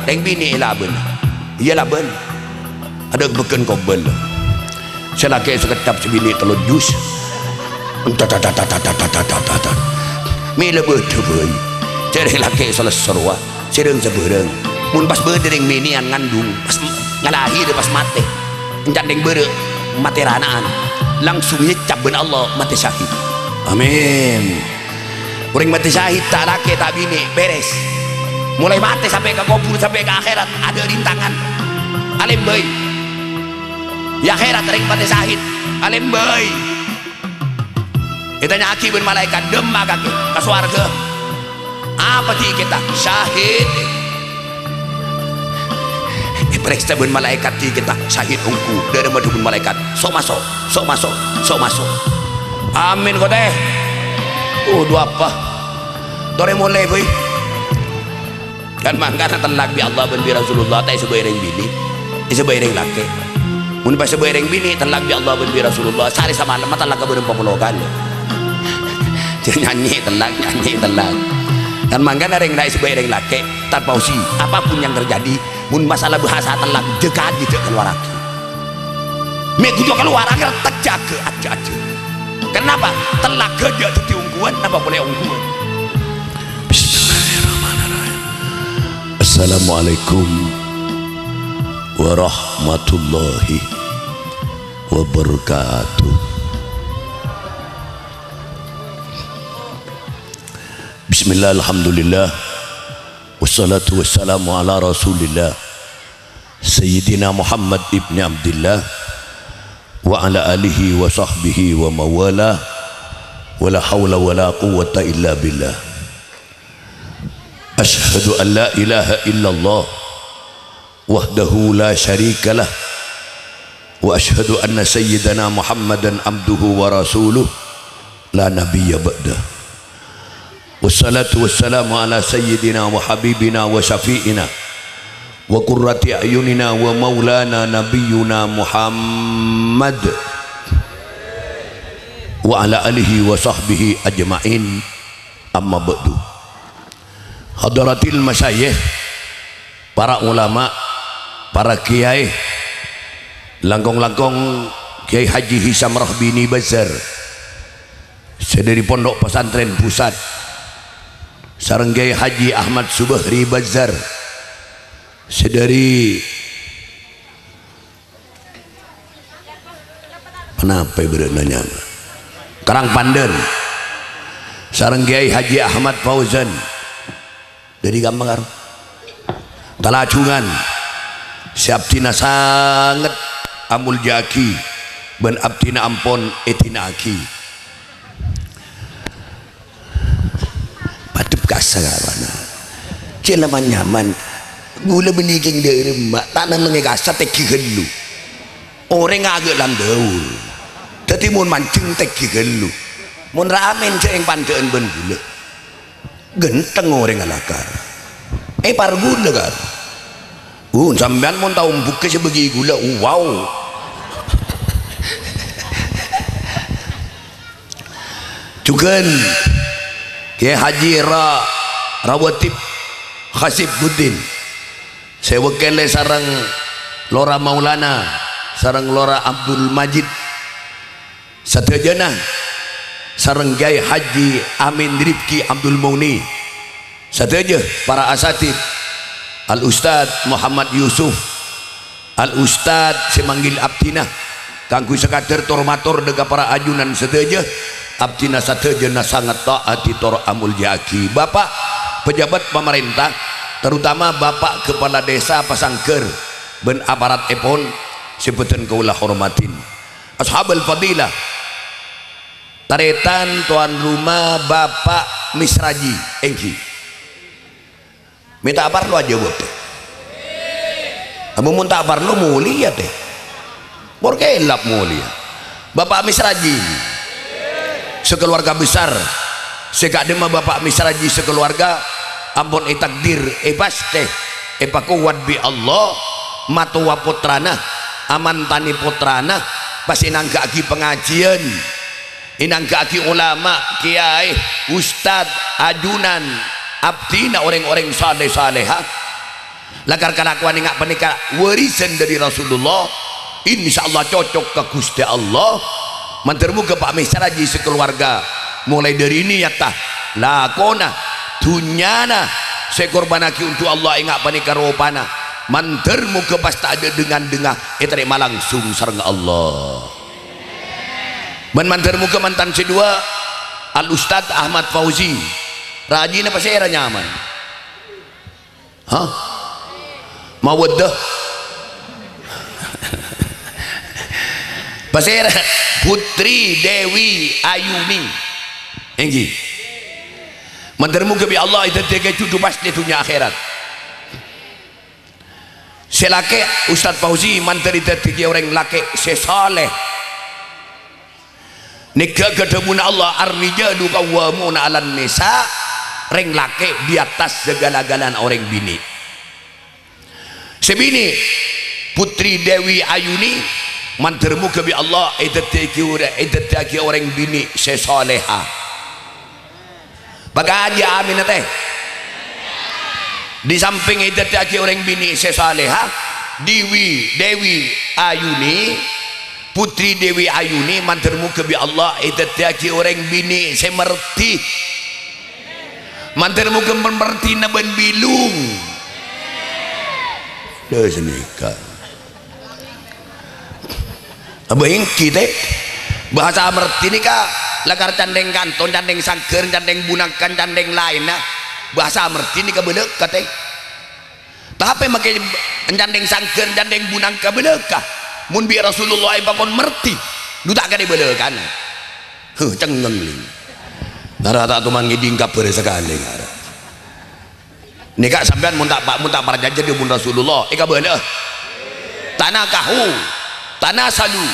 Reng bini laben. Iya laben. Ada beken kobel. Selaki seketap sebini telur jus. Mila betul boy. Cereng laki salah serwa. Cereng sebereng. Mun pas berdering binian ngandung. Pas ngalahi pas mati. Encandeng bere mati ranaan. Langsung nyecap ben Allah mati syahid. Amin. Orang mati syahid tak laki tak bini beres. Mulai mati sampai ke kubur sampai ke akhirat ada rintangan. Alim boy. Ya akhirat ring mati syahid. Alim boy. Kita nyaki ben malaikat demak kaki ke swarga. Apa ti kita syahid. Periksa ben malaikat ti kita syahid ungku dari madu ben malaikat. Sok masuk, sok masuk, sok masuk. Amin kau teh. Dua apa? Dore mulai boy. Kan mangkana telak bi Allah ben bi Rasulullah teh sebaireng bini, sebaireng laki. Mun pas sebaireng bini telak bi Allah ben bi Rasulullah sari sama lemah telak ke berempat pelogan. Nyanyi telak kan mangkana reng naik sebagai reng laki tanpa usi apapun yang terjadi mun masalah bahasa telak dekat gitu keluar lagi meku juga keluar agar terjaga aja kenapa telak gede jadi ungguan kenapa boleh ungguan. Bismillahirrahmanirrahim. Assalamualaikum warahmatullahi wabarakatuh. Bismillah, alhamdulillah, wassalatu wassalamu ala rasulillah Sayyidina Muhammad ibn Abdillah wa ala alihi wa sahbihi wa mawala wa la hawla wa la quwwata illa billah. Ashhadu an la ilaha illallah wahdahu la syarika lah wa ashhadu anna sayyidana Muhammadan abduhu wa rasuluh la nabiyya ba'dah. Wassalatu wassalamu ala sayyidina wa habibina wa syafi'ina wa qurrati a'yunina wa maulana nabiyyuna Muhammad wa ala alihi wa sahbihi ajma'in, amma ba'du. Hadaratil masyayikh, para ulama, para kiai, langkong-langkong Kiai Haji Hisam Rahbini Bazar sedari Pondok Pesantren Pusat, sareng Kiai Haji Ahmad Subahri Bazar sedari kenapa berenanya Karang Pandan, sareng Kiai Haji Ahmad Fauzan dari Gampang Talacungan siaptina sangat amul jaki ben abtina ampon etina aki kasarana celaman nyaman gula beniging dari mak tanah mengekasa teki gelu orang agak lam daul tapi mun mancing teki gelu mun ramen ceng pantean ben gula genteng orang alakar par gula kan sampean mun tau buka sebegi gula wow cukan Kiai Haji Rawatib Khasib Buddin saya wakilnya sarang Lora Maulana sarang Lora Abdul Majid satejana sarang Kiai Haji Amin Rifki Abdul Mauni sateja para asatid Al Ustad Muhammad Yusuf Al Ustad semanggil Abdinah kangku sekader tormator dega para ajunan sateja abdina satejana sangat taati tor amul jaki bapak pejabat pemerintah terutama bapak kepala desa Pasangker ben aparat epon sebutan kaulah hormatin ashabul fadilah taretan tuan rumah bapak Misraji engki minta abar lu aja buat kamu minta abar lu mulia teh borkelap mulia bapak Misraji sekeluarga besar sekadema bapak Misraji sekeluarga ampun takdir paste pakuwat bi Allah matuwa putrana aman tani putrana pas inanggaki pengajian inanggaki ulama kiai ustad ajunan abdina orang-orang saleh-saleha lagar kalakuan ingat penikah warisan dari Rasulullah insyaallah cocok ke Gusti Allah. Mantermu ke Pak Mesra ji sekeluarga mulai dari ini ya tah lakona dunyana saya korbanaki untuk Allah ingat panika ropana mantermu ke pas tak ada dengan terima langsung sareng Allah. Mantermu ke mantan kedua Al Ustad Ahmad Fauzi rajin apa saya nyaman mawaddah pasir Putri Dewi Ayuni enggi mantermu ke bi Allah itu tiga cucu pasti dunia akhirat selake Ustaz Fauzi manter itu tiga orang laki sesaleh nikah ketemu Allah ar-rijalu qawwamuna 'alan nisa reng laki di atas segala-galanya orang bini sebini Putri Dewi Ayuni mantermu ke bi Allah itu tiga orang bini sesaleha baga aja amin teh di samping itu tiga orang bini sesaleha Dewi Ayuni Putri Dewi Ayuni mantermu ke bi Allah itu tiga orang bini semerti mantermu ke merti naben bilung dah senika abang kita bahasa merti ni kak lagar candeng kanton candeng sangker candeng bunakan candeng lain bahasa merti ni kak belek kata tapi makai candeng sangker candeng bunangka belek kah mun bi Rasulullah bakon merti lu tak kade belek kan cengeng li nara tak tuman ngiding kabar sekali nara ni kak sampean mun tak parjaja di mun Rasulullah ika belek tanah kahu tanah salu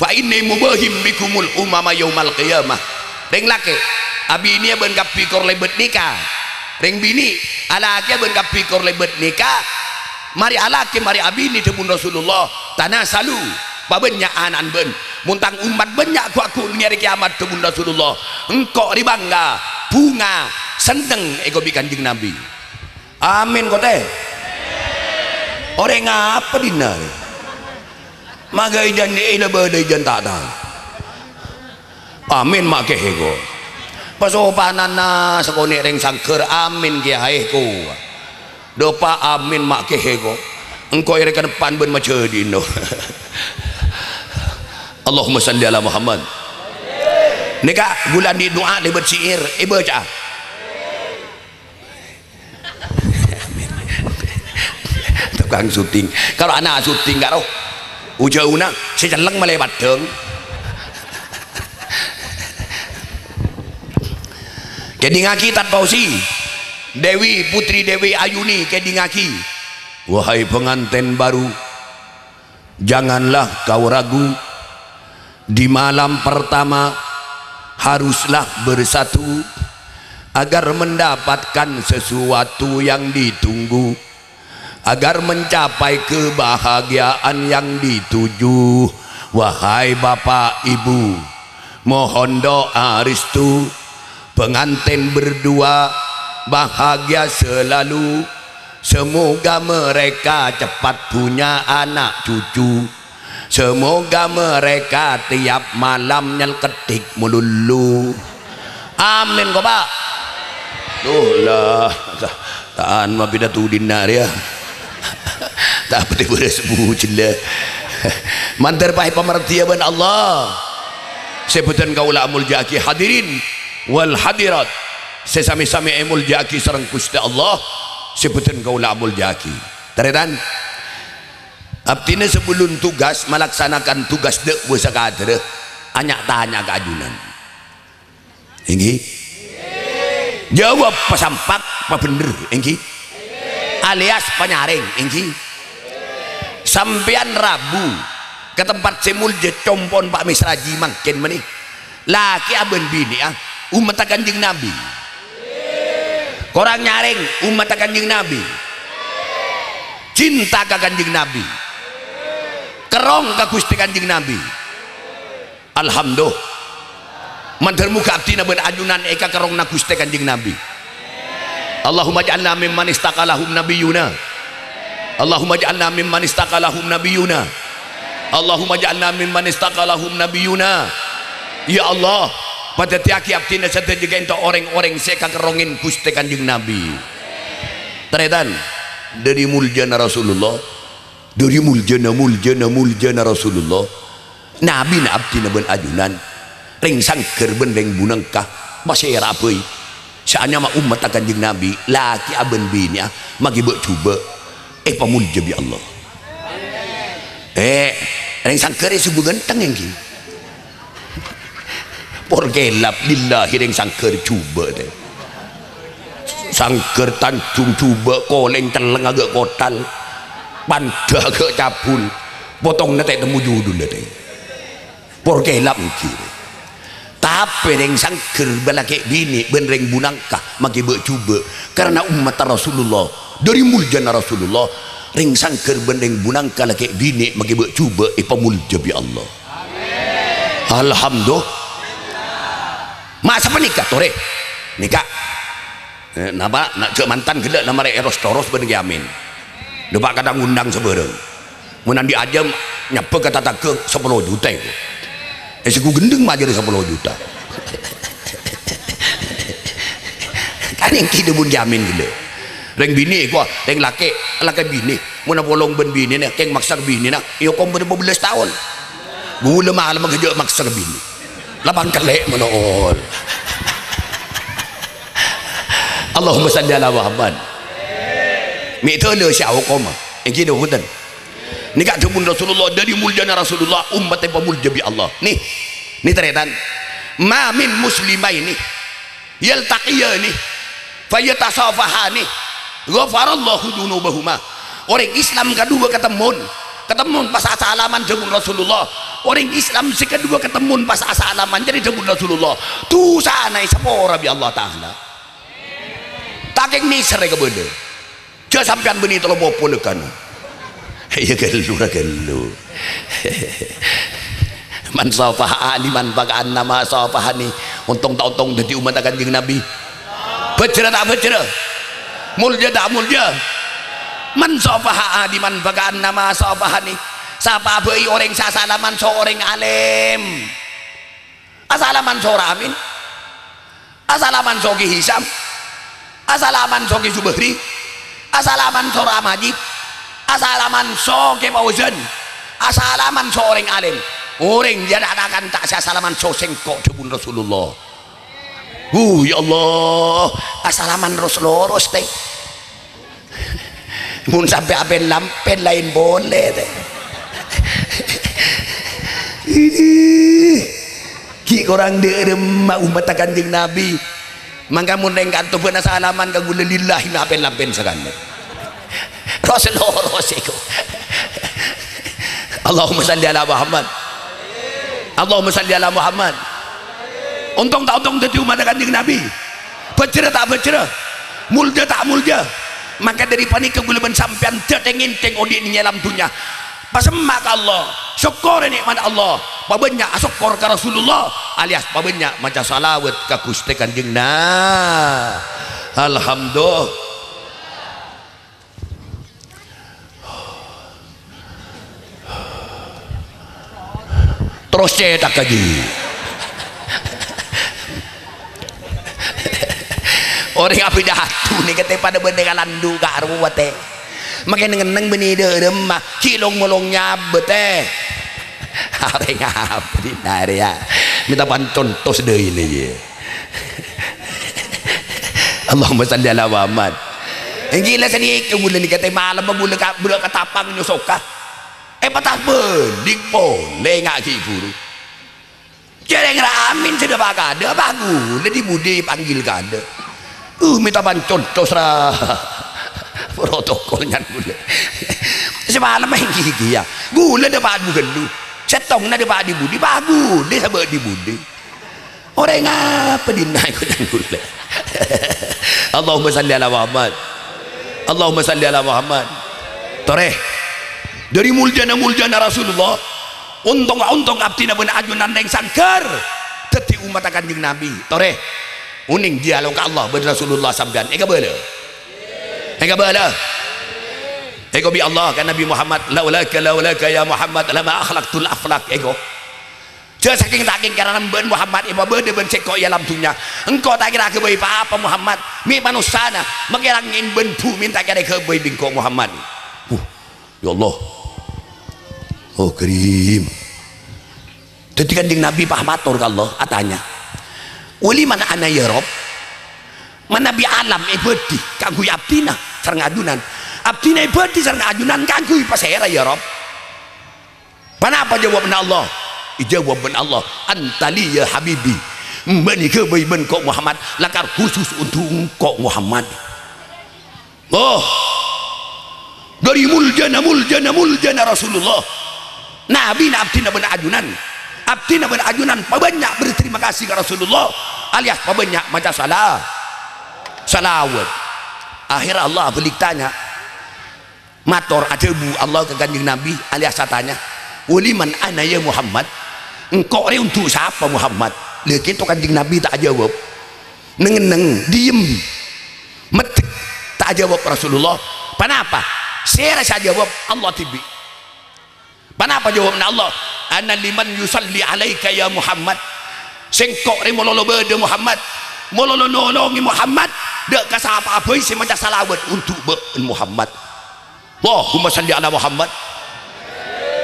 fa inni mubahim bikumul umama yaumal qiyamah reng laki abi ini ben kapikor lebet nikah reng bini alaki ben kapikor lebet nikah mari alaki mari abi ini tepun Rasulullah tanah salu babenya anan ben muntang umat banyak aku nyari kiamat tepun Rasulullah engkau ribangga bunga sendeng ego bi Kanjeng Nabi amin kok teh orang apa dina magai janji ila badai jan tak tahu amin mak kehego pasopanana sekone reng sangker amin kiai ko dopa amin mak kehego engkau ire ke depan ben maca dino Allahumma salli ala Muhammad nika bulan di doa di bersyair baca tukang syuting kalau anak syuting enggak roh ujauna sejeleng melebat deng kedingaki tanpa usi Dewi Putri Dewi Ayuni kedingaki wahai pengantin baru janganlah kau ragu di malam pertama haruslah bersatu agar mendapatkan sesuatu yang ditunggu agar mencapai kebahagiaan yang dituju. Wahai bapak ibu, mohon doa restu pengantin berdua bahagia selalu, semoga mereka cepat punya anak cucu, semoga mereka tiap malam nyelketik melulu. Amin kok pak. Duh lah tahan mah pidato dinar ya tak pati beresbu jelah mantar pahi pemertian Allah sebutan kaulah amul jaki hadirin wal hadirat sesami-sami amul jaki sareng Gusti Allah sebutan kaulah amul jaki teretan abdina sebelum tugas melaksanakan tugas dek busa kadre anyak tanya keajunan ini jawab pasampak apa bener ini alias penyaring ini sampean Rabu ke tempat semulje compon Pak Misraji makin menih laki aben bini umat Kanjeng Nabi korang nyaring umat Kanjeng Nabi cinta ke Kanjeng Nabi kerong ke Gusti Kanjeng Nabi alhamdulillah mantar muka abdina berajunan eka kerong na Gusti Kanjeng Nabi Allahumma ja'alna mimman istaqalahum nabiyuna Allahumma ja'alna mimman istaqalahum nabiyuna. Allahumma ja'alna mimman istaqalahum nabiyuna. Ya Allah, pada tiaki abdina serta juga untuk orang-orang saya kerongin Gusti Kanjeng Nabi. Teretan dari muljana Rasulullah, dari muljana Rasulullah. Nabi na abdina ben ajunan, ring sangker ben ring bunangkah, masih rapi. Saatnya mak umat Kanjeng Nabi, laki aben bini magi buat coba, pamulja bi Allah. Ring sangker subuh genteng yang ki. Porgelap lillahi ring sangker coba deh. Sangker tanjung coba koleng teleng agak kotal, pandah agak capul, potong nanti temu judul deh. Porgelap ki. Tapi ring sangker balake bini ben ring bunangkah magi buat coba karena umat Rasulullah dari muljana Rasulullah ring sangker ben ring bunangkah laki bini magi buat coba pamulja bi Allah. Alhamdulillah. Masa menikah tore nikah napa nak cek mantan gede nama rek eros toros ben amin depak kadang ngundang sebereng mun diajam nyapa kata tak ke 10 juta itu seku gendeng mah jadi 10 juta kan yang kita bun jamin gede reng bini gua reng laki bini mun bolong ben bini nek keng maksa bini nak yo kom 12 tahun gula mahal magejek maksa bini lapan kelek menol. Allahumma salli ala Muhammad. Mi itu le syau koma. Yang kita hutan. Ni kat jebun Rasulullah dari muljana Rasulullah umat yang pemulja bi Allah. Nih teretan. Ma min muslimaini yaltaqiyani fayatasafahani ghafarallahu dzunubahuma. Orang Islam kedua ketemu pas asalaman jebun Rasulullah. Orang Islam si kedua ketemu pas asalaman jadi jebun Rasulullah. Tu sana sepora bi Allah Taala. Takeng ni sere ke benda. Jangan sampean beni telo bopo lekan. Ya gelu. Man safaha liman bagaan nama safahani. Untung tautong dadi umat Kanjeng Nabi. Bejera tak bejera. Mulja tak mulja. Man safaha liman bagaan nama safahani. Sapa bayi orang sasalaman seorang alim. Asalaman seorang amin. Asalaman sogi hisam. Asalaman sogi subahri. Asalaman seorang majid. Asalaman sogi fauzan. Asalaman seorang alim. Orang dia akan tak asalaman so sengkok jebun Rasulullah. Ya Allah. Asalaman Rasulullah teh. Mun sampai aben lampen lain boleh teh. Ini ki korang derem umat Kanjeng Nabi mangga mun reng kanto beuna salaman ka gula lillahi lapen-lapen sakande Rasulullah seko. Allahumma salli ala Muhammad. Allahumma salli ala Muhammad. Untung tak untung dadi umat Kanjeng Nabi. Bejera tak bejera. Mulja tak mulja. Maka dari panik kegulaban sampean tetengin teng odi nyelam dunya. Pasemak Allah, syukur nikmat Allah, pabanyak syukur ke Rasulullah alias pabanyak maca salawat ke Gusti Kanjeng Nabi. Alhamdulillah. Terus cetak lagi. Orang api datu ni kata pada benda kalandu ke arwah teh. Makin ngeneng beni derem mah kilong molong nyabet teh. Apa ngapa di ya. Minta contoh sedih ini. Allahumma salli ala Muhammad. Yang gila sedikit bulan ni kata malam bulan katapang nyusoka. Patah bening boleh ngak ki guru. Jadi ngeramin sudah bagada bagus. Jadi budi panggil kada. Minta contoh serah. Protokolnya gula semalam main gigi ya gula dapat bukan lu setong na dapat di budi bagus dia sahabat di budi orang apa dinaik dan gula. Allahumma salli ala Muhammad. Allahumma salli ala Muhammad. Toreh dari muljana Rasulullah untung abdina ben ajunan yang sangkar teti umat Kanjeng Nabi. Toreh uning dialog Allah ben Rasulullah sampean eka bala. Enggak bala. ego bi Allah kan Nabi Muhammad laulaka ya Muhammad lama akhlaqtul aflaq ego je saking taking karena ben Muhammad ibu bede ben cek kok alam dunia engkau tak kira ke apa Muhammad mi manusana mengira ngin ben bu minta kira ke bingko Muhammad ya Allah oh karim jadi kanjeng Nabi pahmatur ke Allah atanya uli mana ana ya Rob mana bi alam ibadi kanggo abdina sareng adunan abdina ibadi sareng adunan kanggo pasera ya Rob kenapa jawabna Allah jawaban Allah antali ya habibi mbani ke bayi ben kok Muhammad lakar khusus untuk kok Muhammad oh dari muljana Rasulullah Nabi abdina ben ajunan banyak berterima kasih ke Rasulullah alias banyak macam salawat akhir Allah belik tanya mator adebu Allah ke kanjeng Nabi alias tanya uliman ana ya Muhammad engkau untuk siapa Muhammad lagi itu kanjeng Nabi tak jawab neng diem metik tak jawab Rasulullah kenapa saya rasa jawab Allah tibi kenapa jawabnya Allah ana liman yusalli alaika ya Muhammad sengkok re mololo bede Muhammad mololo nolongi Muhammad dek kasapa apa isi macam salawat untuk Muhammad Allahumma salli ala Muhammad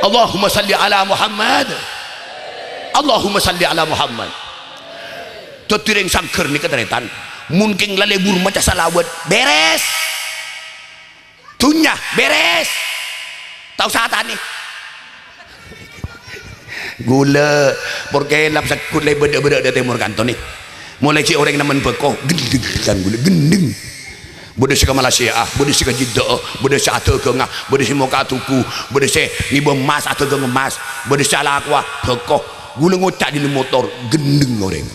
Allahumma salli ala Muhammad Allahumma salli ala Muhammad tutireng sangker ni keteretan mungkin lalebur macam salawat beres tunya beres tahu saat ni gula porque lap sakut le beda-beda dari timur kanton ni mulai cik orang naman bekoh gendeng kan gula gendeng bude sika Malaysia bude sika Jeddah bude sa atu ke ngah bude si moka tuku bude se ngibo emas atau ke emas bude salah akwa bekoh gula ngocak di motor gendeng orang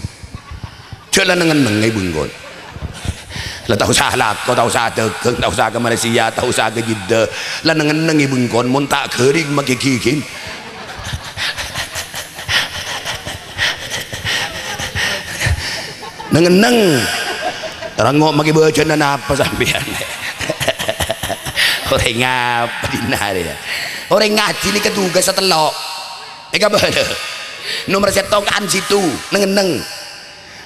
jalan ngeneng ngai bunggon lah tahu salah kau tahu sa atu ke tahu sa ke Malaysia tahu sa ke Jeddah lah ngeneng ngai bunggon mun tak kering maki kikin neng rangok maki bacaan apa sampean orang ngapa dina dia orang ngaji ni ketugas setelok bala nomor setokan situ neng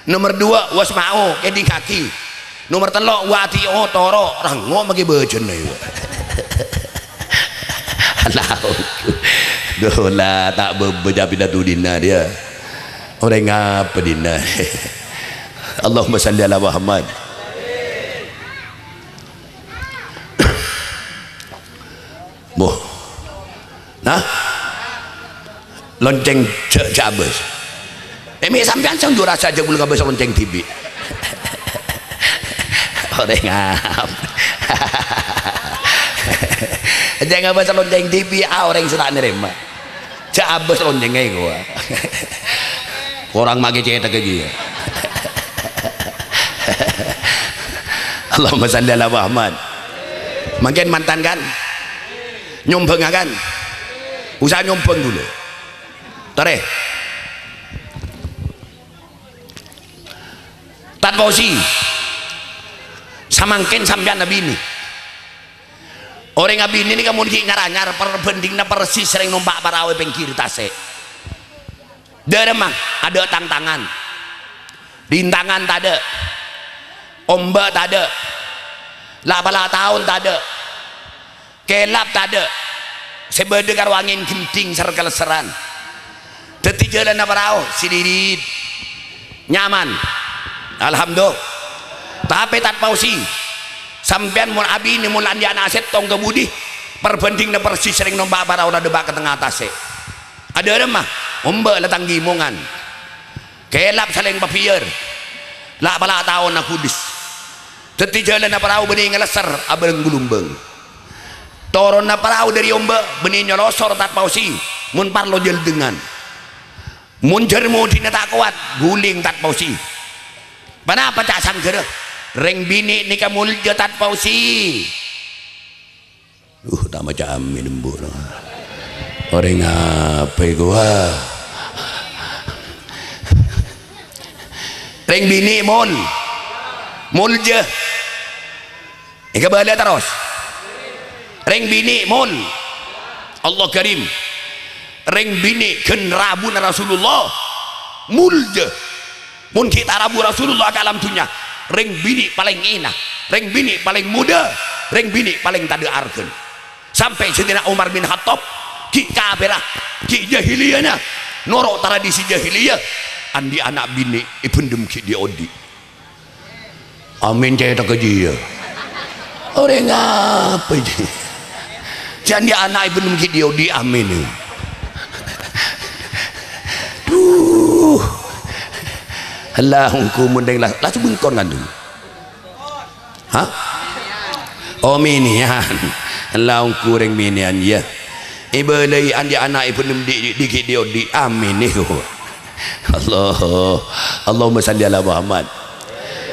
nomor 2 wasma'u keding kaki nomor 3 wati toro rangok maki bacaan Allah dola tak bejapi datu dina dia orang ngapa dina Allahumma salli ala Muhammad boh nah lonceng cabes emi sampean sang jura saja bulu kabeh lonceng TV orang ngap jangan bahasa lonceng TV orang sudah nerima cabes loncengnya gua orang mage cetak aja Allahumma salli ala Muhammad makin mantan kan nyombeng kan usaha nyombeng dulu tare tat posi samangken sampean nabi ini orang nabi ini kamu ngaranyar perbandingna persis sering numpak parawe pengkir tase deremang ada tangan rintangan tak ada ombak tak ada lapala tahun tak ada kelap tak ada sebedekar angin genting serkel seran detik jalan apa rau sidirit nyaman alhamdulillah tapi tak pausi sampean mun abi ini mulan di anak aset tong kebudi perbanding persis sering nombak para udah debak ke tengah atas ada remah ombak letang gimongan kelap saling papier lah pala tahun aku dis teti jalan apa rau benih ngeleser abang gulumbeng toron apa rau dari ombak benih nyolosor tak pausi mun parlo jel dengan mun jermu dina tak kuat guling tak pausi kenapa tak sangger reng bini ni kamu tak pausi tak macam minum orang apa gua reng bini mul je balik terus reng bini mul Allah karim reng bini gen rabu Rasulullah mulja mun kita rabu Rasulullah ke alam dunia reng bini paling enak reng bini paling muda reng bini paling tade argen sampai Sayyidina Umar bin Khattab ki kabirah ki jahiliyahnya norok tradisi jahiliyah andi anak bini ipendem ki diodi amin caya tak keji ya orang apa je jadi anak ipendem ki diodi amin duh Allahumku mendeng lah cuman kon kan dulu hah oh minian Allahumku reng minian ya ibalai andi anak ipendem di diodi amin nih Allahumma salli ala Muhammad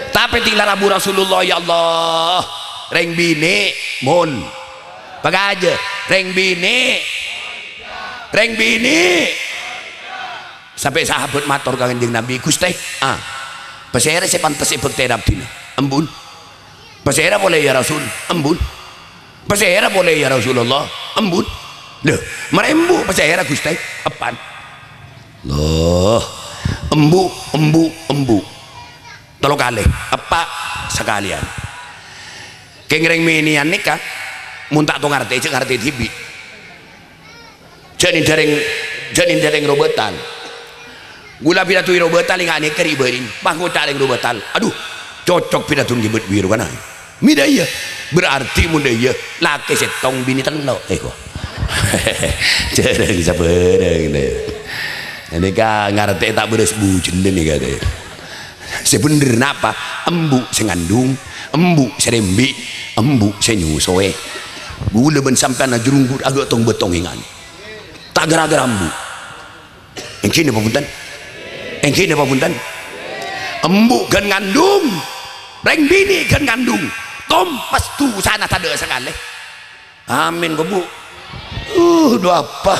tapi tinggal rabu Rasulullah ya Allah reng bini mun bagaja reng bini sampai sahabat matur kanjeng Nabi Gusti pasera saya pantas ibekte nabdina embun pasera boleh ya Rasul embun pasera boleh ya Rasulullah embun lho merembu pasera Gusti apaan loh embu tolong kali apa sekalian kengreng minian nikah muntak to ngerti cek ngerti tibi jadi dereng robetan gula pinatu robetan linga nikah riberin bangku tak robetan aduh cocok pinatu jebet biru kan mida iya berarti muda iya laki setong bini telo kok cereng sabareng deh ini kan ngerti tak beres bujen nih katanya sebener napa embu sengandung embu serembi embu senyusoe gula ben sampai na jerunggut agak tong betong ingan tak gara-gara embu engkini apa punten embu kan ngandung reng bini kan ngandung kompas tu sana tak ada sekali amin kok bu doa apa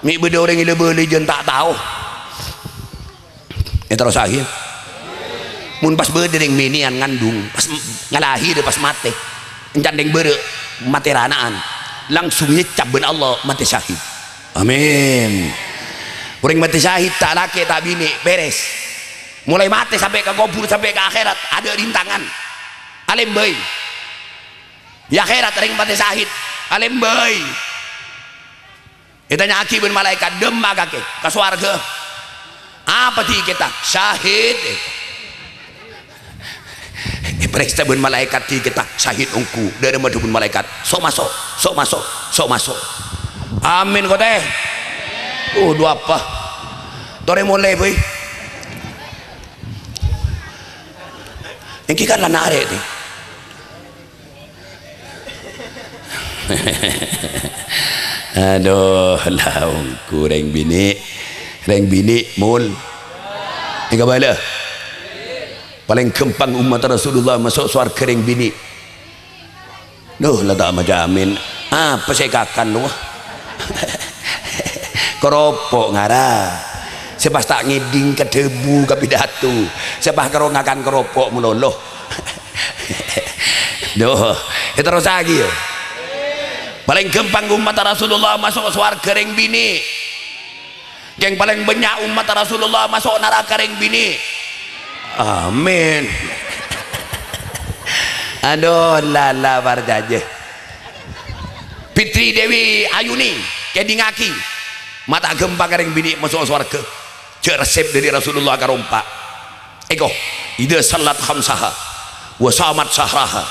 mi beda orang yang lebih jen tak tahu terus akhir mun pas berdering minian ngandung pas ngalahi pas mati encandeng bere mati ranaan langsung nyecap ben Allah mati syahid amin orang mati syahid tak laki tak bini beres mulai mati sampai ke kubur sampai ke akhirat ada rintangan alim bayi ya akhirat ring mati syahid alim bayi itanya akibun malaikat demma kake ke swarga apa ti kita syahid periksa bun malaikat ti kita syahid ungku dari madhubun malaikat sok masuk amin kau teh dua apa tore mulai boy yang kikan lah nare ti aduh laungku reng bini mul enggak bala paling kempang umat Rasulullah masuk surga reng bini duh lah tak majamin apa saya kakan lu keropok ngara sebab tak ngiding ke debu ke pidato sebab karo ngakan keropok meloloh duh itu terus lagi ya paling gampang umat Rasulullah masuk surga reng bini yang paling banyak umat Rasulullah masuk neraka reng bini amin aduh lala barjaje Fitri Dewi Ayuni jadi ngaki mata gampang reng bini masuk surga je resep dari Rasulullah karompa ego ida salat khamsaha wa samat sahraha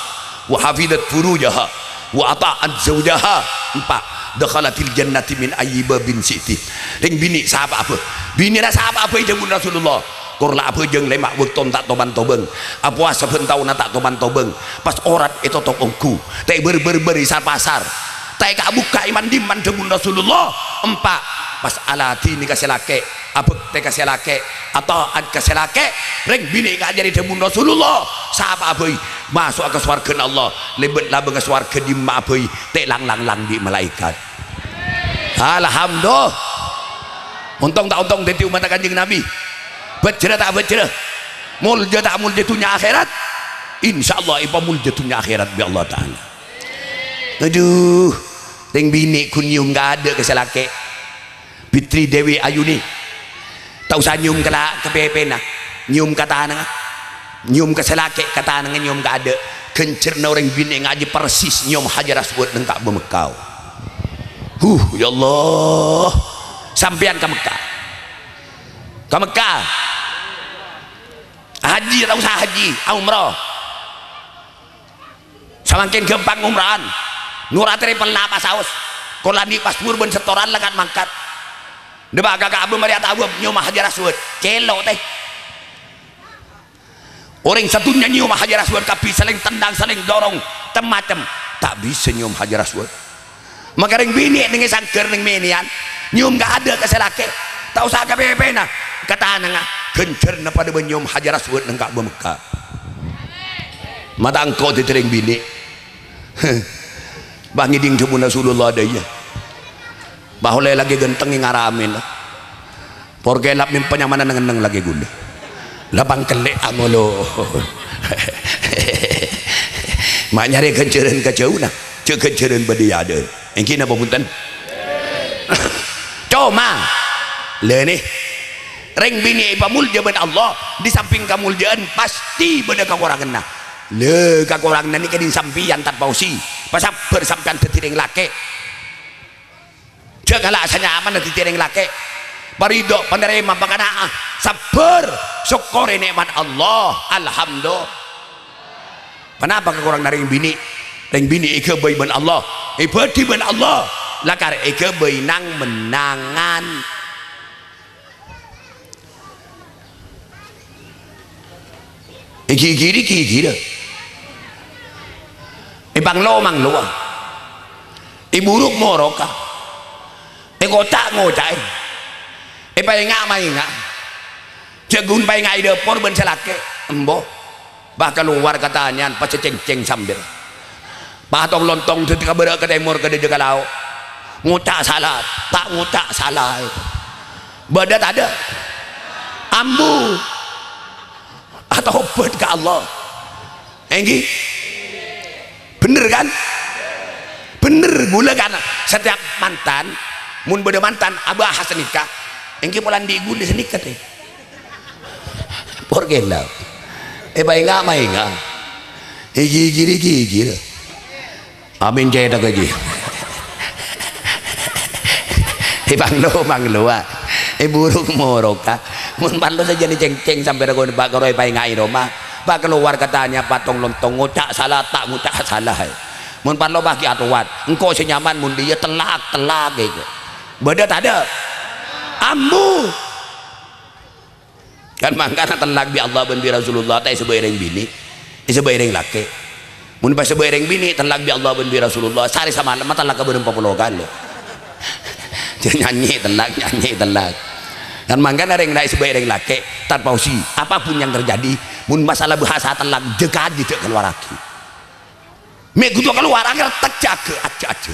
wa hafidat furujaha wa ata'at zawjaha 4 dakhalatil jannati min ayyiba bin siti ring bini sahabat apa bini dah sahabat apa jeung Rasulullah kurla apa jeung lemak wekton tak toban tobeng apa sabentauna tak toban tobeng pas orat itu tokongku teh berberi sa pasar teh ka buka iman diman jeung Rasulullah 4 pas alati ni kasih lake abek teh kasih lake atau ad kasih lake ring bini ka jadi jeung Rasulullah sahabat apa masuk ke surga Allah lebet lah ke surga di maabai teh lang di malaikat alhamdulillah untung tak untung dari umat kanjeng Nabi bejera tak bejera mulja tak mulja tunya akhirat insyaallah ipa mulja tunya akhirat bi Allah Ta'ala aduh ting bini ku nyium gak ada ke selake Fitri Dewi Ayuni tak usah nyium ke pepena nyium kata nang nyium ke selake kata nang nyium gak ada kencerna orang bini ngaji persis nyium Hajar Aswad nang Ka'bah Mekah ya Allah sampean ke Mekah haji tak usah haji umrah semakin gampang umrahan nuratri pernah pas saus kolani pas murban setoran lekat mangkat debak kakak abu mariat abu nyium Hajar Aswad celok teh orang satunya nyium Hajar Aswad tapi saling tendang saling dorong macam tak bisa nyium Hajar Aswad maka ring bini dengan sangker ning menian nyium gak ada keselake tak usah KPP nah kata nengah gencerna pada nyium Hajar Aswad nang Ka'bah Mekah mata engkau ditering bini bang iding cebun Rasulullah ada ya bahulai lagi genteng ngaramin porgelap min penyamanan ngeneng lagi gula labang kelek amolo mak nyari kenceran kejauh nah cek kenceran badiah ada yang kini apa punten cuma le nih ring bini pamulja ben Allah di samping kamuljaan pasti beda kekurangan nah le kekurangan ini kedin sampian tanpa usi pasal bersampian tetiring laki jagalah asanya aman tetiring laki parido penerima pakana sabar syukur nikmat Allah alhamdulillah kenapa kekurangan dari ring bini ike bayi ben Allah ibadi ben Allah lakar ike bayi nang menangan iki ibang lo mang lo iburuk moroka kocak ngocak paingak maingak jagun paingak ide por ben selake embo bah keluar katanya pas ceng-ceng sambil patong lontong ketika berak ke timur ke dekat laut ngucak salah tak ngucak salah badat ada ambu atau obat ke Allah enggi bener kan bener gula kan setiap mantan mun beda mantan abah hasan nikah enggi pulang di gula senikah teh porgelau bainga mainga gigi amin jaya dah gaji banglo buruk moroka mun panlo saja ni ceng-ceng sampai ragon pak koroi painga iroma pak keluar katanya patong lontong ngucak salah tak ngucak salah mun panlo bagi atuan engkau senyaman mun dia telak gitu beda tak ada ambu kan mangkana telak bi Allah ben bi Rasulullah teh sebaireng bini sebaireng laki mun pas sebaireng bini telak bi Allah ben bi Rasulullah sari sama mata telak keberem popologan lo nyanyi telak kan mangkana ring naik sebaireng laki tanpa usi apapun yang terjadi mun masalah bahasa telak dekat di keluar lagi mek kudu keluar akhir tak jaga aja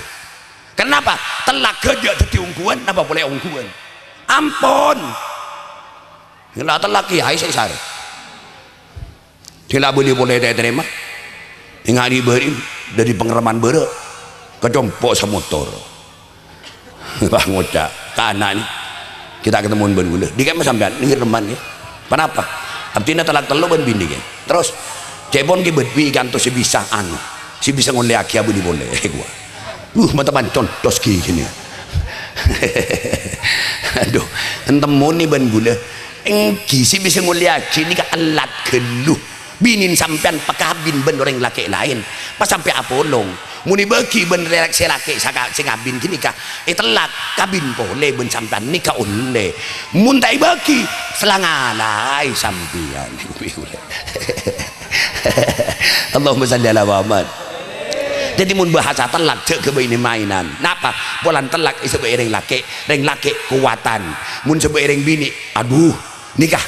kenapa telak gede dadi ungguan napa boleh ungguan ampun nggak telak kiai saya sare tidak boleh terima ingat diberi dari pengereman bere kecompok semotor bah ngocak kanan kita ketemu ben gula di kamar sampean ini reman ya kenapa artinya telak telu ben bindi ya terus cebon ki bedwi kanto si bisa ngoleh aki abu di boleh gua mata pancon tos ki gini aduh entemu ni ben gula engki si bisa ngoleh aki ni ka alat geluh binin sampean pakabin ben orang laki lain pas sampai apolong muni bagi ben reaksi laki sing abin gini kah telak kabin boleh ben sampean nikah oleh mun tai bagi selangalai sampean Allahumma shalli ala Muhammad jadi mun bahasa telak cek ke ini mainan napa polan telak sebaireng laki kuatan mun sebaireng bini aduh nikah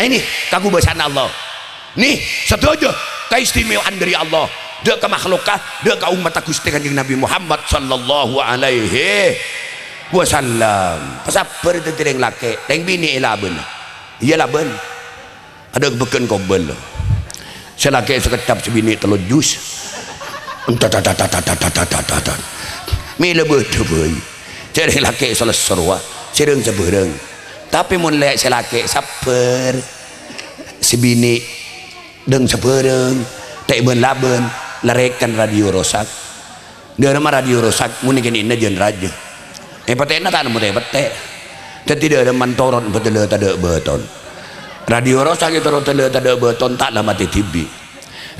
ini kagu bahasan Allah nih setuju keistimewaan dari Allah dia ke makhlukah dia ke umat Gusti Kanjeng Nabi Muhammad sallallahu alaihi wasallam sabar itu yang laki yang bini ilaben iya laben ada beken kobel selaki sekecap sebini telur jus entat mi lebih boy jadi laki salah serwa sering sebereng tapi mun lek selaki saper sebini deng sebereng tak ben laben larekan radio rosak dia nama radio rosak mun gini jen raja petena tan mun pete tidak ada mantoron betul ada beton radio rosak itu betul ada beton tak lama TV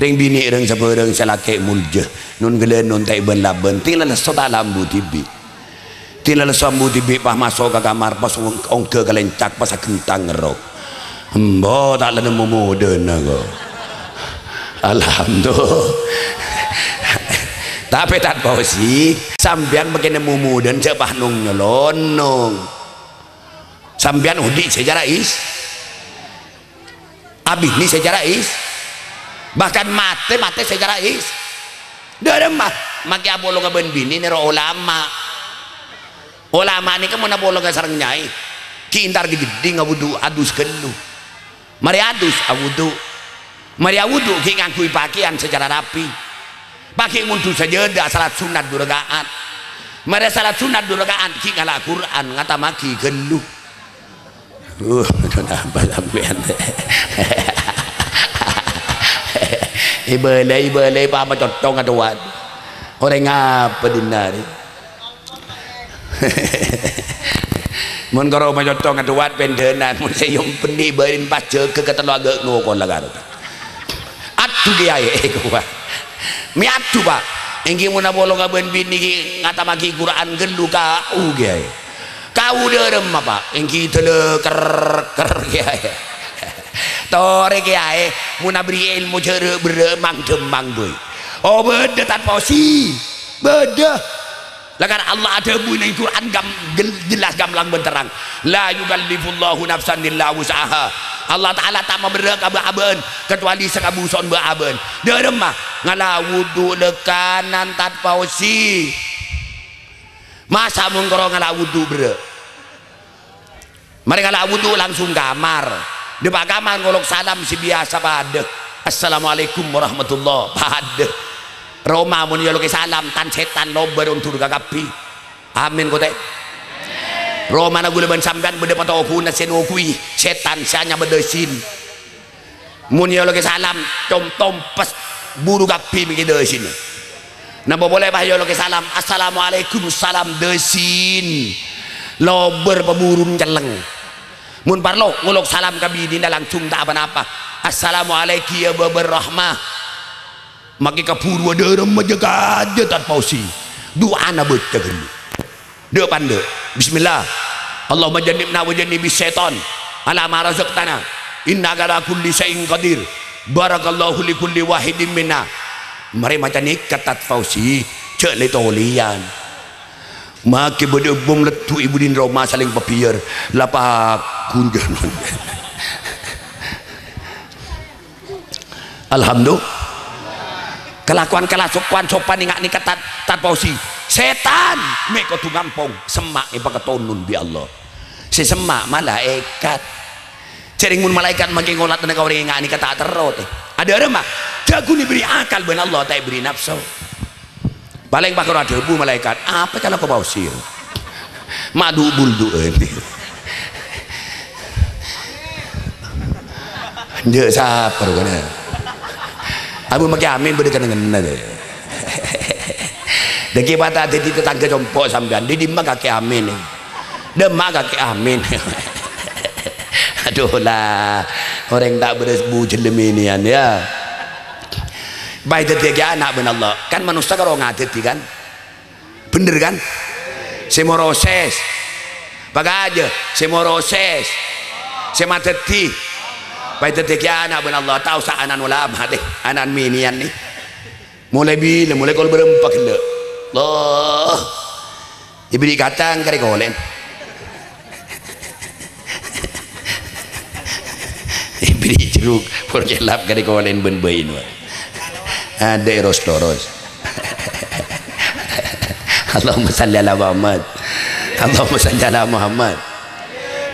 ring bini ring sebereng selaki mulje nun gelen nun tak ben laben tinggal sota lambu TV tinggal sambu TV pas masuk ke kamar pas ongke kelencak pas kentang ngerok embo tak lene moden aku alhamdulillah tapi tak pausi sambian begini mumudan cepah nung nyelonong sambian udi sejarah is abis ini sejarah is bahkan mate sejarah is dia mah maki abolo ka ben bini nero ulama ini kan mana bolo ka sareng nyai kintar gede ngawudu adus kelu mari adus awudu mari awudu ki ngangkui pakaian secara rapi pakai muntu sajada salat sunat 2 rakaat mari salat sunat 2 rakaat ki ngala Quran ngata maki kelu apa sampean ibelai pa macotong aduan orang ngapa dinari mun karo macotong aduan pendenan mun sayum pendi berin pas ke ketelaga ngokon lagar atu kiai kuwa mi atu pak engki mun bolong ka ben bini ngata maki Quran gelu ka kiai kau derem apa engki tele ker kiai tore kiai mun abri ilmu jere beremang demang boy oh beda tanpa si beda lakan Allah ada bunyi Quran jelas gamblang benterang la yukallifullahu nafsan illa wus'aha Allah Ta'ala tak memberi aben kecuali sekabuson beraben dia remah ngala wudu lekanan tanpa si masa mengkorong ngala wudu bre mereka ngala wudu langsung kamar di pak kamar ngolok salam si biasa pada assalamualaikum warahmatullah pada Roma mun yoloke salam tan setan lober untuk kakapi amin kote Roma na guleban sampean bede patoku na senokui setan sanya bedesin mun yoloke salam tom pas buru kapi mi desin na boleh bah yoloke salam assalamualaikum salam desin lober peburun celeng mun parlo ngolok salam kabini na langsung tak apa-apa assalamualaikum ya berrahmah maki kapuru ada menjaga aja tanpa usi doa na baca dulu dia pandai bismillah Allahumma jannibna wa jannibis syaitan ala ma razaqtana innaka ala kulli syai'in qadir barakallahu li kulli wahidin minna mari macam ni kata fausi cek le tolian maki bede bom letu ibu din Roma saling papier lapa kunjan alhamdulillah kelakuan sopan ingat ni kata tanpa usi setan meko tu ngampong semak ni paketonun bi Allah si semak malaikat cering mun malaikat makin ngolat tenaga orang ingat ni kata terot ada remah jago ni beri akal ben Allah tak beri nafsu paling bakal ada bu malaikat apa kalau kau bausir madu buldu ini dia sabar kan abu maki amin berikan dengan nade deki bata jadi tetangga jompok sampean di dimma kaki amin demma kaki amin aduh lah orang tak beresbu jeleminian ya baik jadi anak ben Allah kan manusia kalau ngadet kan bener kan semoroses pakai aja semoroses semateti baik detik anak ben Allah tahu sa anan ulama deh anan minian nih mulai bila mulai kalau berempat le Allah diberi kacang kare golen diberi jeruk porkelap kare golen ben bain ada eros toros Allahumma salli ala Muhammad Allahumma salli ala Muhammad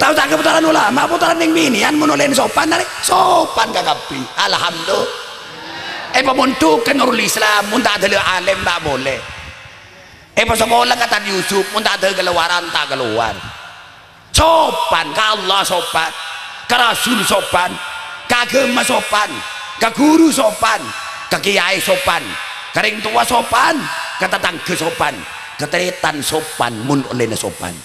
tahu tak keputaran ulama putaran yang minian menulen sopan kakapi alhamdulillah pemuntukan Nurul Islam mun tak ada alim tak boleh. Pas sekolah kata Yusuf mun tak ada keluaran tak keluar. Sopan ke Allah sopan, ke Rasul sopan, ke agama sopan, ke guru sopan, ke kiai sopan, ke ring tua sopan, ke tetangga sopan, ke teretan sopan, mun olehna sopan.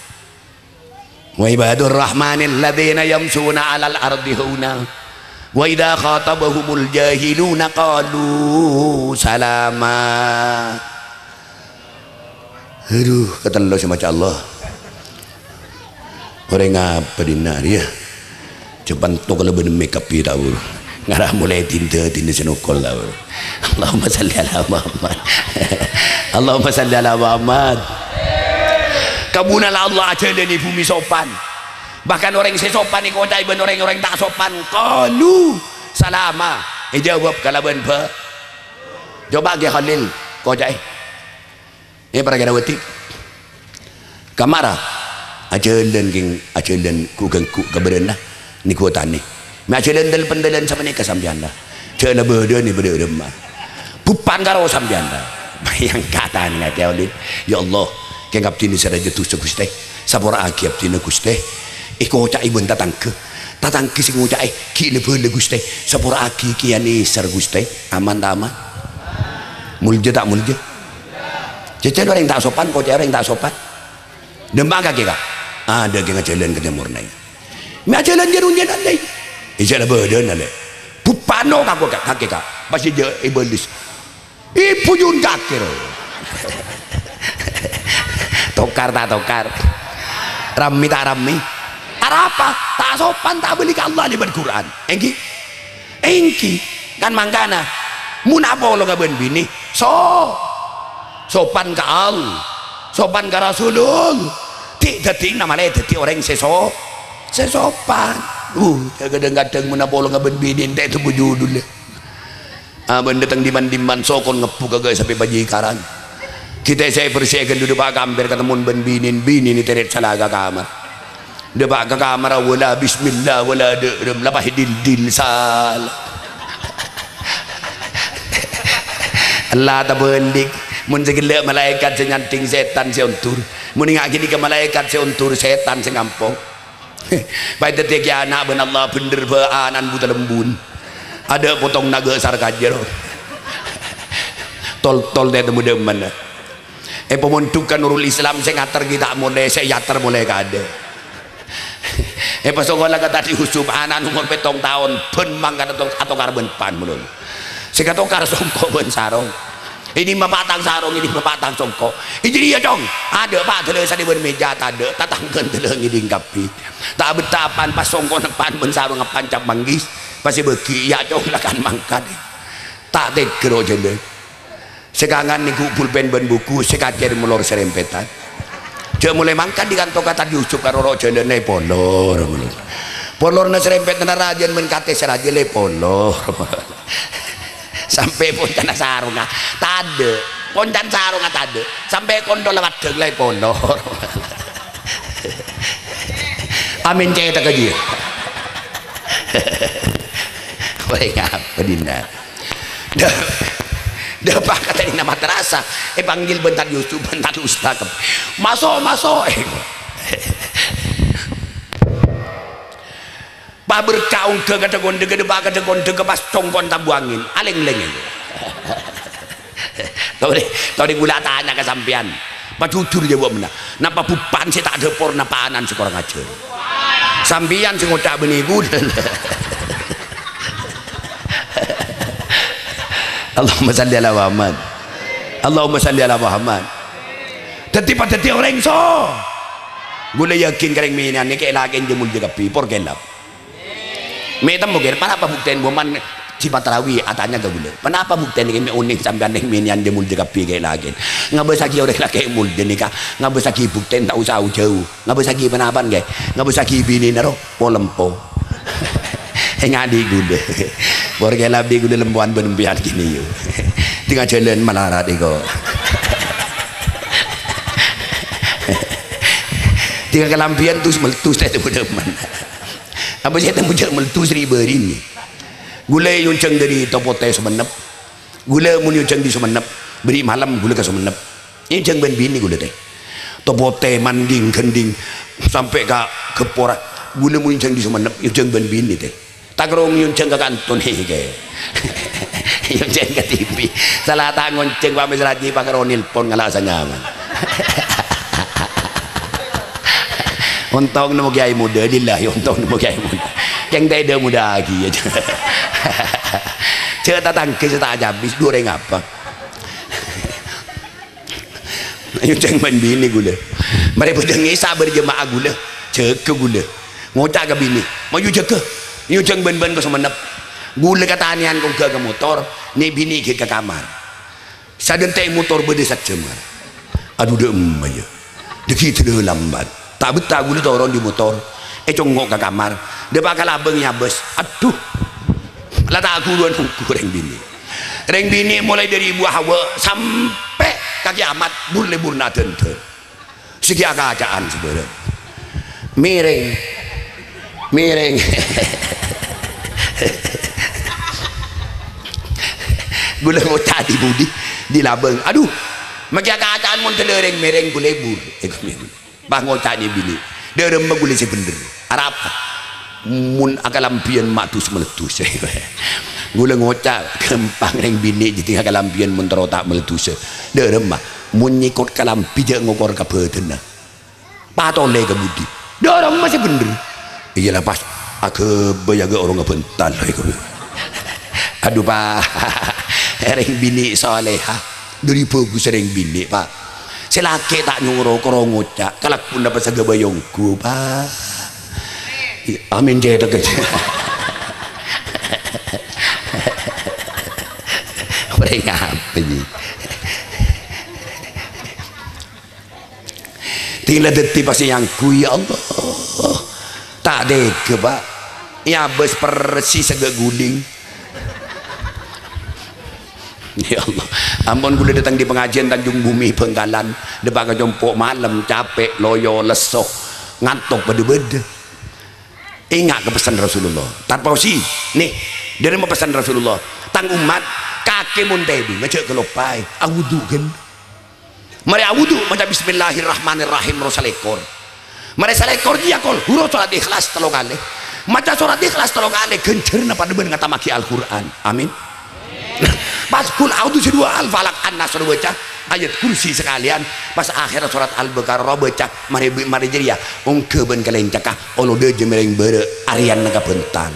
Wa ibadur rahmanil ladzina yamshuna 'alal ardi hauna wa idza khatabahumul jahiluna qalu salama. Aduh, kata Allah semacam Allah. Orang ngapa dinar ya? Cepat tu kalau benar make up tahu. Ngarah mulai tinta senukol tahu. Allahumma salli ala Muhammad. Allahumma salli ala Muhammad. Kabunala Allah aja di bumi sopan. Bahkan orang sesopan ni kau cai ben orang tak sopan. Qalu salama. Jawab kalau ben ba. Coba ke Khalil kau cai. Para Gadawati kamara ajalan king ajalan ku keberena ni kuota ni ajalan dal pendalan sama ni kesambianda cina berde ni berde remah pupan karo sambianda bayang kata ni ngati oleh ya Allah kengap tini seraja tu seguste sapora akiap tini guste iko cai bun tatang ke sing ucai ki le berde guste sapora aki kiani ser guste aman tak aman mulja tak mulja cecil orang tak sopan, kau orang tak sopan. Demam kaki kak, ada yang jalan ke timur naik. Macam jalan jerunnya nanti. Ijalah berdan nanti. Pupano kaki kak, pasti dia iblis. Ibu jun kaki lo. Tokar tak tokar, rami tak rami. Apa? Tak sopan tak beli ke Allah di Quran. Engki kan mangkana. Munapa lo ngaben bini? Sopan ke Allah, sopan ke Rasulullah. Tidak nama lain, tidak orang sesopan. Kadang-kadang mana bolong ngaben binin, tak itu bujudul. Aman datang diman sokon ngepuk kagak sampai bajikaran. Kita saya persiakan duduk pak kamper ketemu binin ini teret salaga kamar. Depak ke kamar wala bismillah wala derem lapah dil sal. Allah tak balik. Mun segala malaikat senyanting setan seuntur mun ngaki di ke malaikat seuntur setan sengampong baik detik ya anak ben Allah bener baanan buta lembun ada potong naga sar kajer tol deh temu demen pemuntukan Nurul Islam saya ngater kita mulai saya yater mulai kada pas sekolah kata di Yusuf anak umur 7 tahun ben mangkat atau karben pan mulun saya kata kar songko ben sarong ini mapatang sarong ini mapatang songko ini dia dong ada pak telah di meja tak ada tatangkan telah ngiding kapi tak betapan pas songko depan ben sarong pancap manggis pasti beki ya dong lakan mangkat tak tekro jende sekangan ni pulpen ben buku sekacer mulor serempetan je mulai mangkat di kantong kata Yusuf karo jende ne polor na serempetan rajan men kate seraja le polor sampai poncan sarung tade poncan sarung tade sampai kondo lewat deglai pondor amin cek tak aja boleh ngapa dinda dah pak kata ini nama terasa panggil bentar Yusuf bentar Ustaz masuk Pak berkaung ke gonde pas congkon tabuangin aleng-leng itu tahu gula tanya ke sampean Pak jujur jawab benar napa pupan saya tak ada porna panan sekorang aja sampean sing ngodak beniku Allahumma salli ala Muhammad Allahumma salli ala Muhammad dadi orang so gula yakin kareng minan ni kayak lagi jemul jaga pipor gelap metam mungkin kenapa buktiin boman si Patrawi atanya gak boleh kenapa buktiin ini unik sampai aneh minian dia mulai kapi kayak lagi nggak bisa lagi orang lagi mulai nikah nggak bisa lagi buktiin tak usah jauh nggak bisa lagi kenapa nggak bisa lagi bini naro polempo ngadi gule borge labi gule lembuan benembian gini yuk tinggal jalan melarat iko tinggal kelampian terus meletus dari teman apa saya temu jam meletus ribu ini gulai yunceng dari topote semenep gula mun jeng di Sumenep beri malam gula ke Sumenep ini jeng ben bini gula teh tobote manding gending sampai ke pora gula mun jeng di Sumenep jeng ben bini teh tak rong jeng ke kanton hege jeng ke TV salah tangon jeng pa mesraji pa karo nelpon ngala sanyaman untung nemu kiai muda lillahi untung nemu kiai muda yang teh dah muda lagi aja cerita tangkis tak habis goreng apa ayo ceng ben bini gula mereka dengi sabar jemaah gula cek gula ngocak ke bini mau yu cek yu ceng ben ke Sumenep gula katanian kong ke motor ni bini ke kamar sadentai motor berdesak cemar aduh dem aja deki tu lambat tak betah gula turun di motor congok ke kamar dia bakal abeng nyabes aduh lah tak aku luan reng bini mulai dari buah hawa sampai kaki amat burna tenten segi keadaan sebenarnya miring gula mau tadi budi di labeng aduh maki keadaan mun telereng mereng gulebur bah ngocak ni bini dia rembang gula si bener arab mun akalampian matus meletus gula ngocak kempang reng bini jadi akalampian mun terotak meletus dia remah mun nyikut kalampi je ngokor ke beten patole ke budi dia orang masih bener iyalah pas aku bayaga orang ngebental aduh pak reng bini soleha dari bagus reng bini pak selaki tak nyuruh korong ngocak kalak pun dapat sagabayongku pak amin jeda kerja mereka apa ni tinggal detik pasti yang ku ya Allah tak ada ke pak ya bes persi segak guling ya Allah ampun gula datang di pengajian Tanjung Bumi Bengkalan depan ke jompok malam capek loyo lesok ngantuk beda-beda ingat ke pesan Rasulullah tanpa usi nih dari mau pesan Rasulullah tang umat kakek muntedu ngecek kelopai awudu kan mari awudu macam bismillahirrahmanirrahim rosalekor mari salekor dia kol huruf surat ikhlas telung kali maca surat ikhlas telung kali gencerna pada ben ngata maki Al-Quran amin pas kul audu sedua al-falak an-nas baca ayat kursi sekalian pas akhir surat al-baqarah baca mari jadi ya ungke ben kalencaka olo de jemereng bere arian naga bentan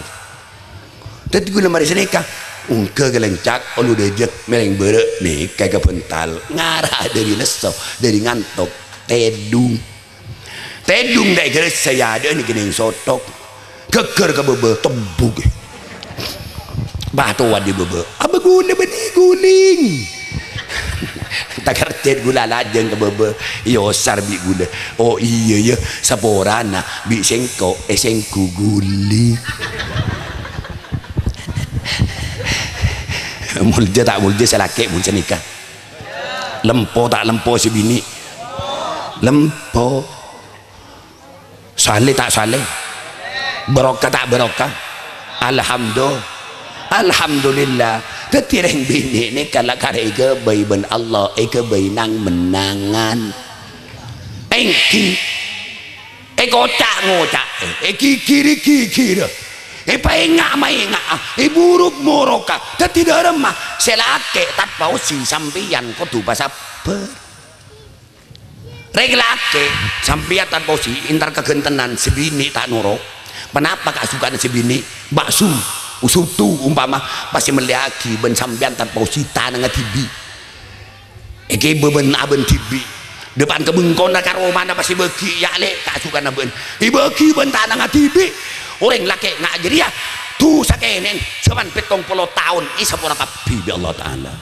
tadi gula mari seneka ungke kalencak olo de mereng bere nih kayak bental ngarah dari leso dari ngantok tedung dai geus saya ada ni geuning sotok geger ke bebe tembug batu wadi bebe apa guna benih guling tak kertet gula lajeng ke bebe yo sarbi gula oh iya ya saporana bi sengko sengku guli mulja tak mulja selake mulja nikah lempo tak lempo si bini lempo saleh tak saleh barokah tak barokah alhamdulillah tetireng bini ni kalau kare ke bayi ben Allah ke bayi nang menangan engki kocak ngocak kikir paengak buruk moroka tidak remah selake tanpa usi sampian kudu sabar reglake sampian tanpa usi intar kegentenan sebini tak nurok kenapa kak suka sebini bakso usutu umpama pasti meliaki ben sampean tanpa usita nang tibi eke beben aben tibi depan kebengkon karo mana pasti beki ya le kak suka na ben ibeki ben tanang tibi orang laki ngak jadi ya tuh sakenen cuman 70 tahun isapura kapi bi Allah taala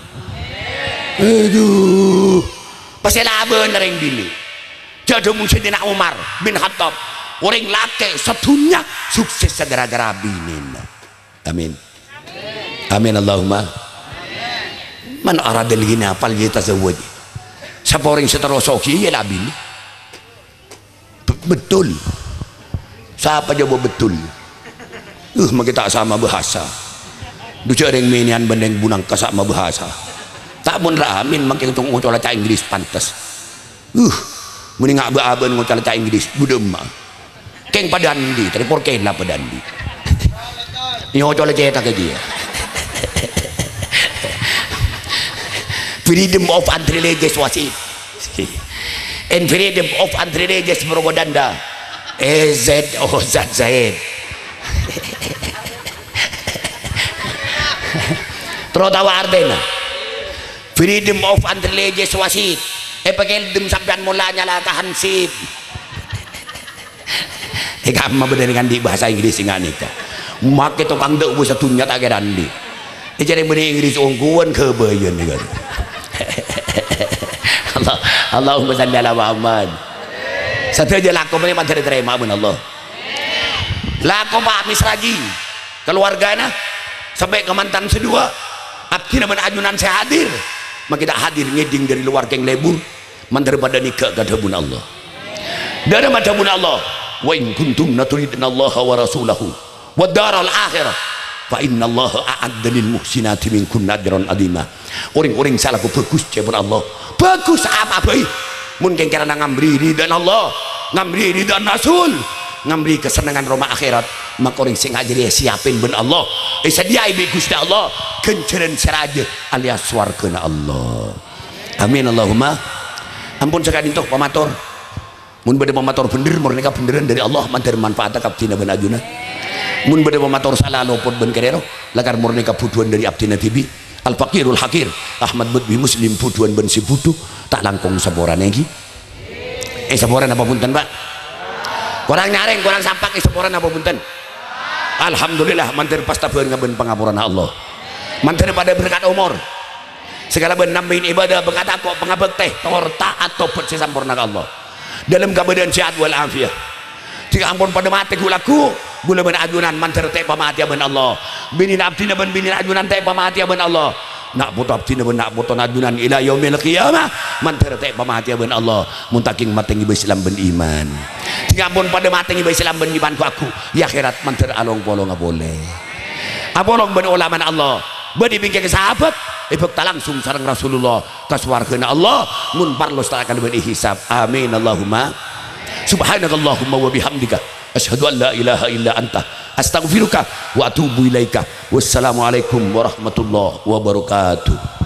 aduh pasti laben ring bini jadi mungkin Sayyidina Umar bin Khattab orang laki setunya sukses gara-gara binin amin amin Allahumma man aradil gina apal kita sewaj siapa orang seterosoki ya labin betul siapa jawab betul kita sama bahasa duce reng menian bendeng bunang kasak ma bahasa tak mun ramin makin tung ngocol ca Inggris pantes muni ngak baaben ngocol ca Inggris budem mah keng padandi tripor ken lah padandi ni ngocol ca ke dia freedom of anti-religious wasit and freedom of anti-religious propaganda EZOZZ Trotawa Ardena freedom of anti-religious wasit pakai dem sampean mulanya lah kahansip kamu bener dengan di bahasa Inggris ingat nikah make tukang dek bisa tunya tak kira di jadi bener Inggris ongkuan kebayan nih kan Allahumma salli ala Muhammad satu aja laku ini manteri terima pun Allah laku Pak Misraji keluarganya sampai ke mantan sedua abdi nama ajunan saya hadir maka kita hadir ngeding dari luar keng lebur mantar pada nikah kata bun Allah dari mata bun Allah wa in kuntum naturidna Allah wa rasulahu wa daral akhirah fa inna Allah a'adda lil muhsinati minkum ajran adima orang-orang salah ku bagus cebur Allah bagus apa baik mungkin karena ngambri ridha Allah ngambri ridha Rasul ngambri kesenangan rumah akhirat maka orang sing ajari siapin ben Allah sediai be Gusti Allah kenceren seraja alias swargana Allah amin Allahumma ampun sekali untuk pamator mun bade pamator bener murnika beneran dari Allah mantar manfaat kaptina ben ajuna mun bade pamator salah lopot ben kerero lakar murnika buduan dari abdina TV al faqirul hakir Ahmad Budbi Muslim buduan ben si budu tak langkung saborane iki saboran apa punten Pak kurang nyaring kurang sampak saboran apa punten alhamdulillah mantir pasta beun ngaben pangapuran Allah mantir pada berkat umur segala ben nambahin ibadah berkata kok pengabek teh torta atau bersih sampurna Allah dalam keadaan sehat wal afiat jika ampun pada mati gulaku gula ben ajunan mantir teh pamati ben Allah binin abdina ben binin ajunan teh pamati ben Allah nak putu abdina ben nak putu ajunan ila yaumil qiyamah mantir teh pamati ben Allah muntaking matengi Islam ben iman jika ampun pada matengi Islam ben iman aku ya akhirat mantir along polo nggak boleh apolong ben ulaman Allah badi bingkai sahabat ibuk langsung sareng Rasulullah kaswargana Allah mun parlos tak akan ben hisab amin Allahumma subhanakallahumma wa bihamdika asyhadu an la ilaha illa anta astaghfiruka wa atubu ilaika wassalamualaikum warahmatullahi wabarakatuh.